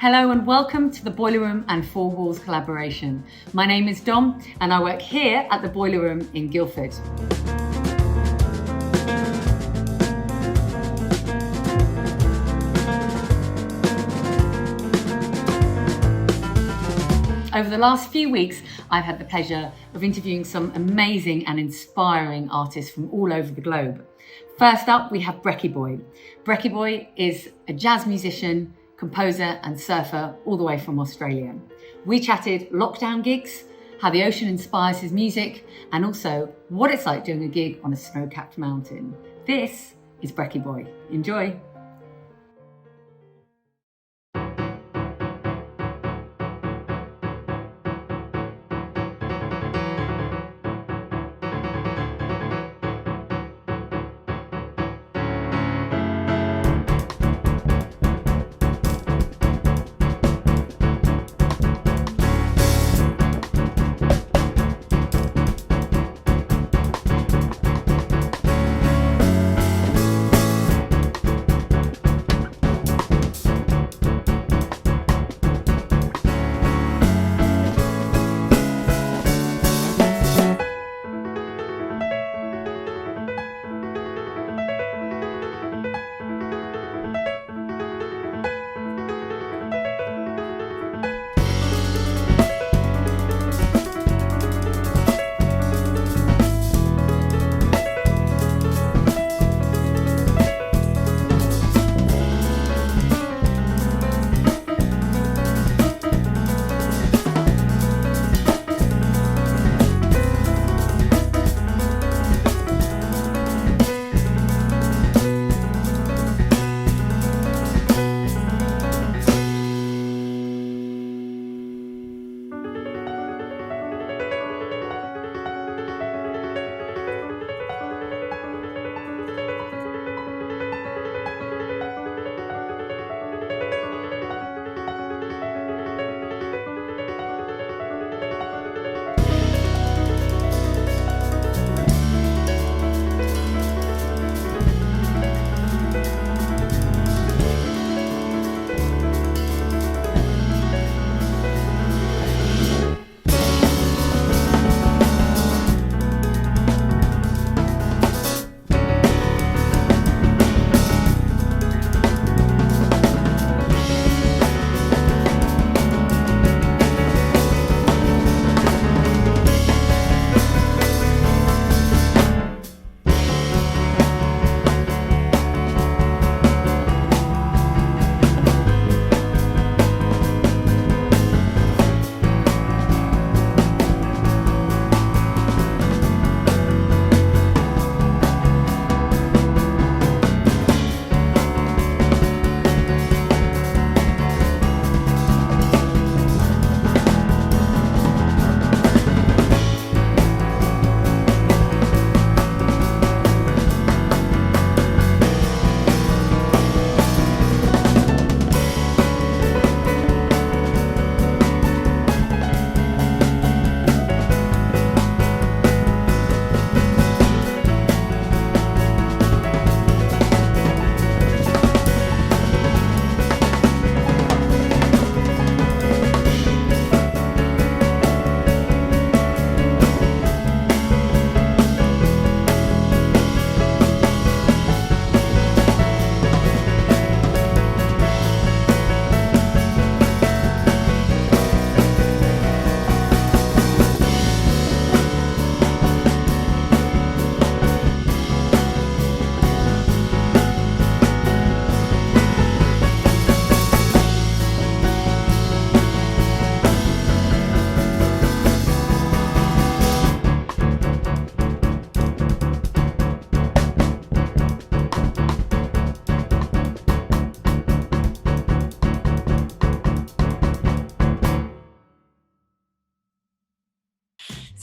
Hello and welcome to the Boileroom and Four Walls collaboration. My name is Dom and I work here at the Boileroom in Guildford. Over the last few weeks, I've had the pleasure of interviewing some amazing and inspiring artists from all over the globe. First up, we have Brekky Boy. Brekky Boy is a jazz musician, composer and surfer all the way from Australia. We chatted lockdown gigs, how the ocean inspires his music, and also what it's like doing a gig on a snow-capped mountain. This is Brekky Boy. Enjoy.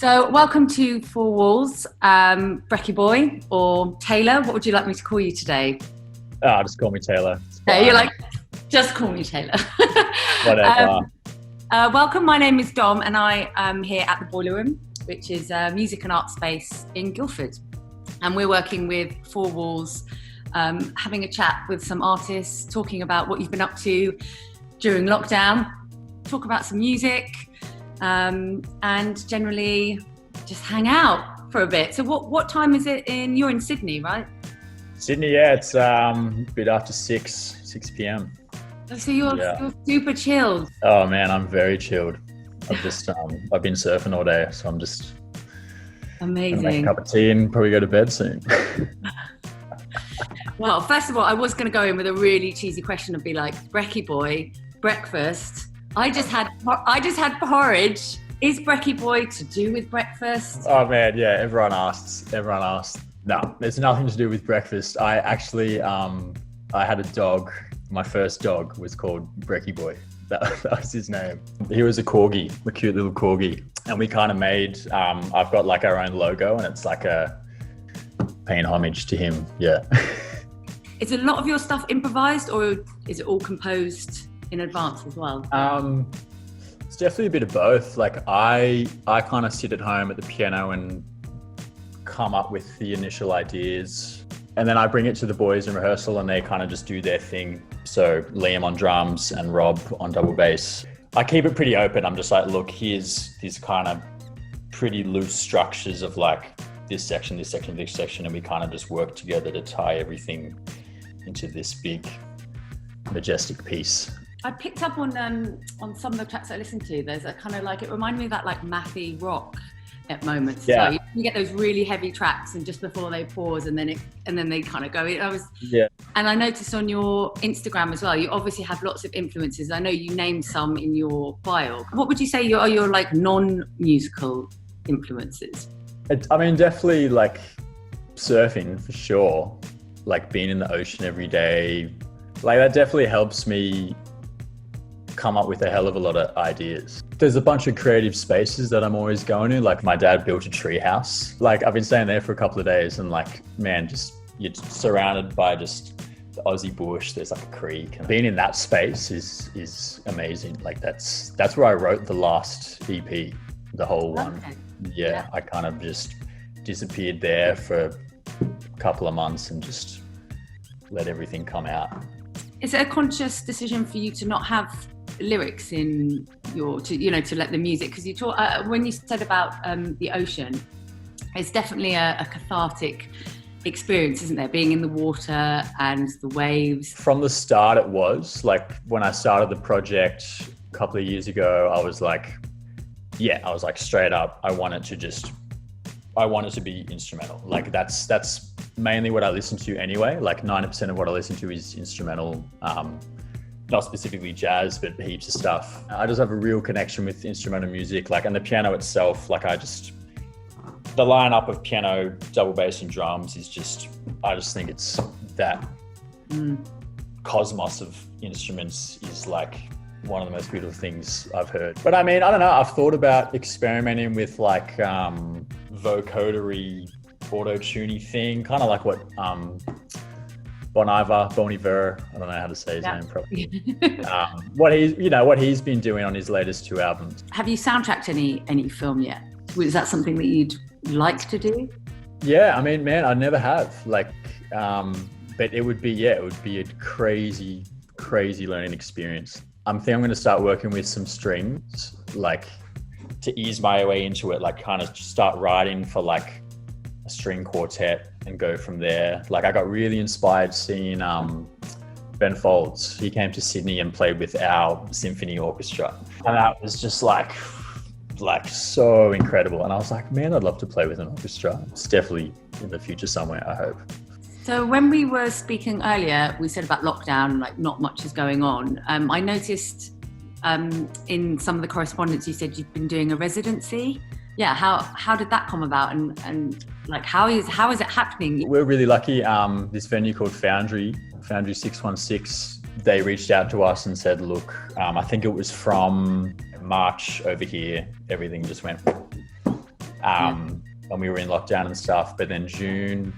So welcome to Four Walls, Brekky Boy, or Taylor. What would you like me to call you today? Just call me Taylor. Yeah, you're like, just call me Taylor. Whatever. Welcome, my name is Dom and I am here at the Boileroom, which is a music and art space in Guildford. And we're working with Four Walls, having a chat with some artists, talking about what you've been up to, during lockdown, talk about some music, and generally just hang out for a bit. So what time is it you're in Sydney, right? Sydney, yeah, it's a bit after 6 p.m. So you're super chilled. Oh man, I'm very chilled. I've been surfing all day, so I'm just amazing. Gonna make a cup of tea and probably go to bed soon. Well, first of all, I was going to go in with a really cheesy question and be like, Brekky Boy, breakfast. I just had porridge. Is Brekky Boy to do with breakfast? Oh man, yeah, everyone asks. No, there's nothing to do with breakfast. I actually, I had a dog. My first dog was called Brekky Boy. That was his name. He was a corgi, a cute little corgi. And we kind of made, I've got like our own logo, and it's like paying homage to him. Yeah. Is a lot of your stuff improvised, or is it all composed in advance as well? It's definitely a bit of both. Like I kind of sit at home at the piano and come up with the initial ideas, and then I bring it to the boys in rehearsal and they kind of just do their thing. So Liam on drums and Rob on double bass. I keep it pretty open. I'm just like, look, here's these kind of pretty loose structures of like this section, this section, this section, and we kind of just work together to tie everything into this big, majestic piece. I picked up on some of the tracks I listened to. There's a kind of like, it reminded me of that like mathy rock at moments. Yeah. So you get those really heavy tracks, and just before they pause, and then they kind of go. And I noticed on your Instagram as well, you obviously have lots of influences. I know you named some in your bio. What would you say are your like non-musical influences? I mean, definitely like surfing for sure. Like being in the ocean every day, like that definitely helps me come up with a hell of a lot of ideas. There's a bunch of creative spaces that I'm always going to. Like my dad built a tree house. Like I've been staying there for a couple of days, and like, man, just you're surrounded by just the Aussie bush. There's like a creek. And being in that space is amazing. Like that's where I wrote the last EP, the whole one. Okay. Yeah, I kind of just disappeared there for a couple of months and just let everything come out. Is it a conscious decision for you to not have lyrics in to let the music? Because you talk when you said about the ocean, it's definitely a cathartic experience, isn't there? Being in the water and the waves. From the start, it was like when I started the project a couple of years ago, I was like straight up, I want it to be instrumental. Like that's mainly what I listen to anyway. Like 90% of what I listen to is instrumental, not specifically jazz, but heaps of stuff. I just have a real connection with instrumental music, like, and the piano itself, like the lineup of piano, double bass and drums is just, I just think it's that cosmos of instruments is like one of the most beautiful things I've heard. But I mean, I don't know, I've thought about experimenting with like vocodery, auto-tuney thing, kind of like what Boileroom, I don't know how to say his name properly. What he's been doing on his latest 2 albums. Have you soundtracked any film yet? Is that something that you'd like to do? Yeah, I mean, man, I never have. Like, but it would be a crazy learning experience. I think I'm going to start working with some strings, like to ease my way into it, like kind of start writing for like a string quartet and go from there. Like I got really inspired seeing Ben Folds. He came to Sydney and played with our symphony orchestra, and that was just like so incredible. And I was like, man, I'd love to play with an orchestra. It's definitely in the future somewhere, I hope. So when we were speaking earlier, we said about lockdown, like not much is going on. I noticed in some of the correspondence you said you've been doing a residency. Yeah, how did that come about, and like how is it happening? We're really lucky. This venue called Foundry 616, they reached out to us and said, look, I think it was from March over here, everything just went and we were in lockdown and stuff, but then June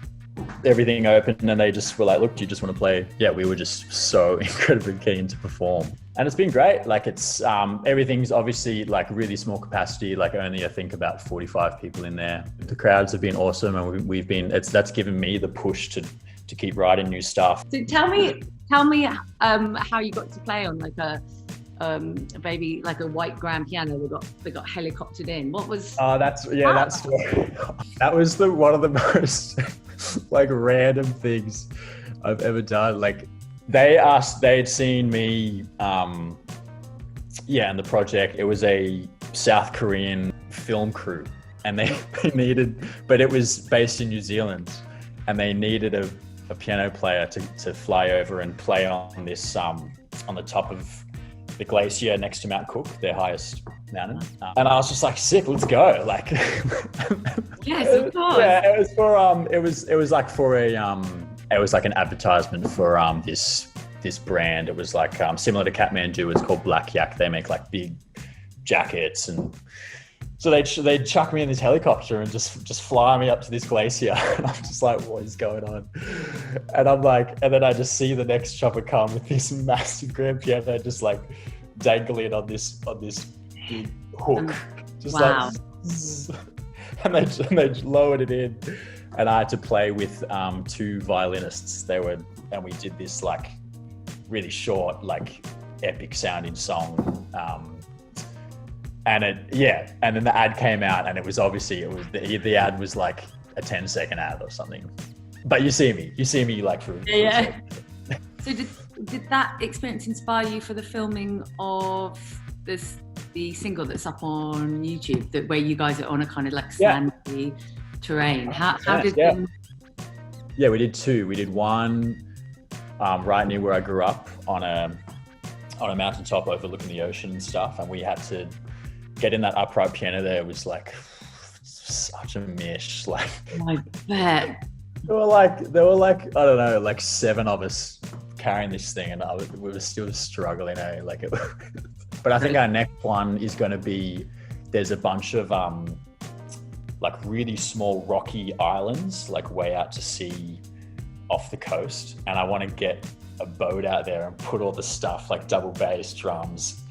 everything opened and they just were like, look, do you just want to play? Yeah, we were just so incredibly keen to perform, and it's been great. Like it's everything's obviously like really small capacity, like only I think about 45 people in there. The crowds have been awesome, and we've been, that's given me the push to keep writing new stuff. So tell me how you got to play on like a a baby, like a white grand piano that got helicoptered in. What was? Oh, that was one of the most like random things I've ever done. Like they'd seen me, in the project. It was a South Korean film crew, and they needed, but it was based in New Zealand, and they needed a piano player to fly over and play on this on the top of the glacier next to Mount Cook, their highest mountain. And I was just like, sick, let's go. Like, yes, of course. Yeah, it was for it was like for a it was like an advertisement for this brand. It was like similar to Kathmandu. It's called Black Yak. They make like big jackets, and so they'd chuck me in this helicopter and just fly me up to this glacier. And I'm just like, what is going on? And I'm like, and then I just see the next chopper come with this massive grand piano just like dangling on this big hook. Just wow. Like, and they lowered it in, and I had to play with two violinists. And we did this like really short, like epic sounding song. And then the ad came out, and it was the ad was like a 10-second ad or something. But you see me like for yeah. So did that experience inspire you for the filming of the single that's up on YouTube, where you guys are on a kind of like sandy terrain? How did them? Yeah, we did two. We did one right near where I grew up on a mountaintop overlooking the ocean and stuff, and we had to get in that upright piano there. Was like such a mish. Like, I bet. There were like I don't know, like 7 of us carrying this thing, and we were still struggling. Like it. But I think our next one is going to be, there's a bunch of like really small rocky islands, like way out to sea off the coast, and I want to get a boat out there and put all the stuff like double bass drums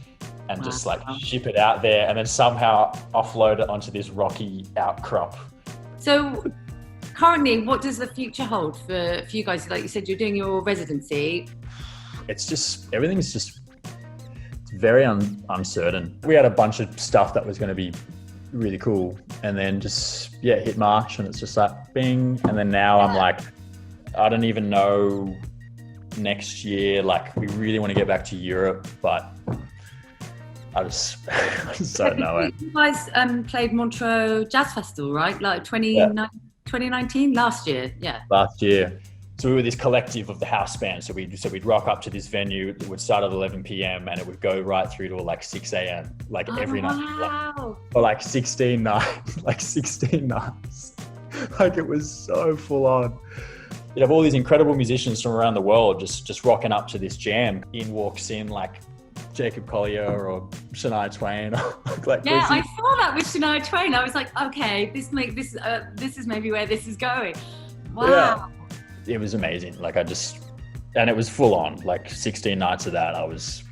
and just like ship it out there, and then somehow offload it onto this rocky outcrop. So currently, what does the future hold for you guys? Like you said, you're doing your residency. It's just, everything's just very uncertain. We had a bunch of stuff that was going to be really cool, and then just hit March, and it's just like bing, and then now I'm like, I don't even know next year. Like, we really want to get back to Europe, but I just don't know it. You guys played Montreux Jazz Festival, right? Like 2019, last year. Yeah. Last year. So we were this collective of the house band. So we'd rock up to this venue. It would start at 11 p.m. and it would go right through to like 6 a.m. like every night. For like 16 nights. Like 16 nights. Like, it was so full on. You'd have all these incredible musicians from around the world just rocking up to this jam. In walks in like Jacob Collier or Shania Twain. Like, yeah, I saw that with Shania Twain. I was like, okay, this is maybe where this is going. Wow. Yeah. It was amazing. Like, and it was full on. Like 16 nights of that, I was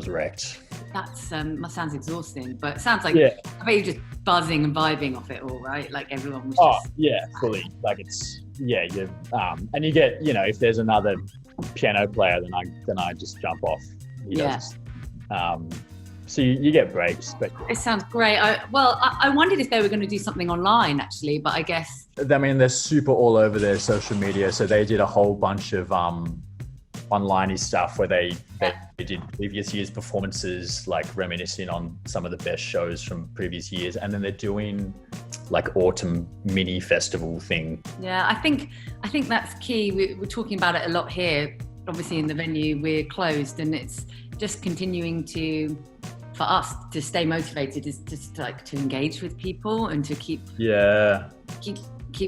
wrecked. That's sounds exhausting, but it sounds like I bet you're just buzzing and vibing off it all, right? Like, everyone was just fully. Like, it's you and you get, if there's another piano player, then I just jump off. So you get breaks, but it sounds great. I wondered if they were going to do something online, actually, but I guess. I mean, they're super all over their social media, so they did a whole bunch of online stuff where they did previous years' performances, like reminiscing on some of the best shows from previous years, and then they're doing like autumn mini festival thing. Yeah, I think that's key. We're talking about it a lot here. Obviously, in the venue we're closed, and it's just continuing for us to stay motivated is just like to engage with people and to keep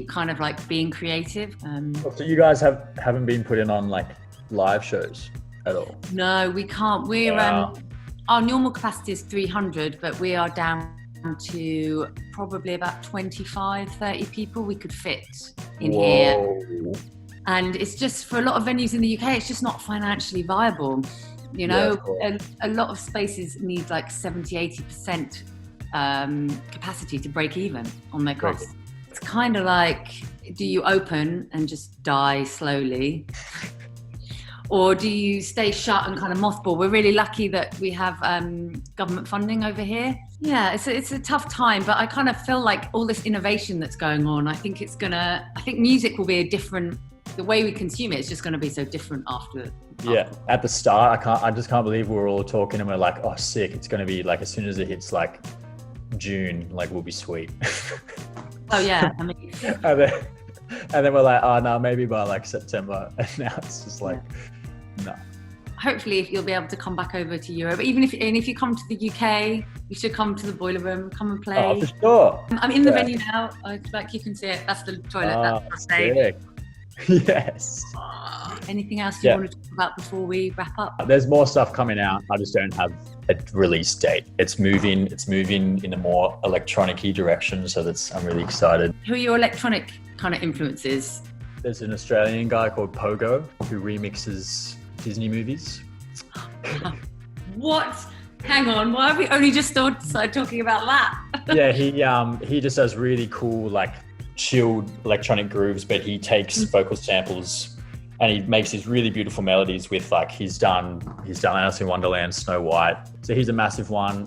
kind of like being creative. So you guys haven't been putting on like live shows at all? No, we can't. We're our normal capacity is 300, but we are down to probably about 25-30 people we could fit in here. And it's just, for a lot of venues in the UK, it's just not financially viable. A lot of spaces need like 70-80% capacity to break even on their costs. It's kind of like, do you open and just die slowly? or do you stay shut and kind of mothball? We're really lucky that we have government funding over here. Yeah, it's a tough time, but I kind of feel like all this innovation that's going on, I think music will be a different, the way we consume it is just going to be so different after. Yeah, at the start, I just can't believe we were all talking and we're like, oh, sick. It's going to be like, as soon as it hits like June, like we'll be sweet. Oh yeah, I mean. and then we're like, oh no, maybe by like September. And now it's just like, no. Hopefully you'll be able to come back over to Europe. Even if you come to the UK, you should come to the Boileroom, come and play. Oh, for sure. I'm in the venue now. Like you can see it. That's the toilet. That's the stage. Yes. Anything else you want to talk about before we wrap up? There's more stuff coming out. I just don't have a release date. It's moving in a more electronic-y direction, so I'm really excited. Who are your electronic kind of influences? There's an Australian guy called Pogo who remixes Disney movies. What? Hang on, why have we only just started talking about that? Yeah, he just does really cool, like chilled electronic grooves, but he takes vocal samples and he makes these really beautiful melodies with, like, he's done Alice in Wonderland, Snow White. So he's a massive one.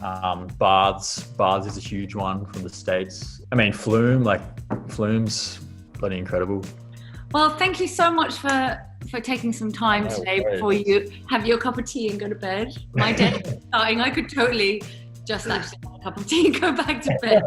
Bards is a huge one from the States. I mean, Flume's bloody incredible. Well, thank you so much for taking some time today before you have your cup of tea and go to bed. My day is starting. I could totally just actually have a cup of tea and go back to bed.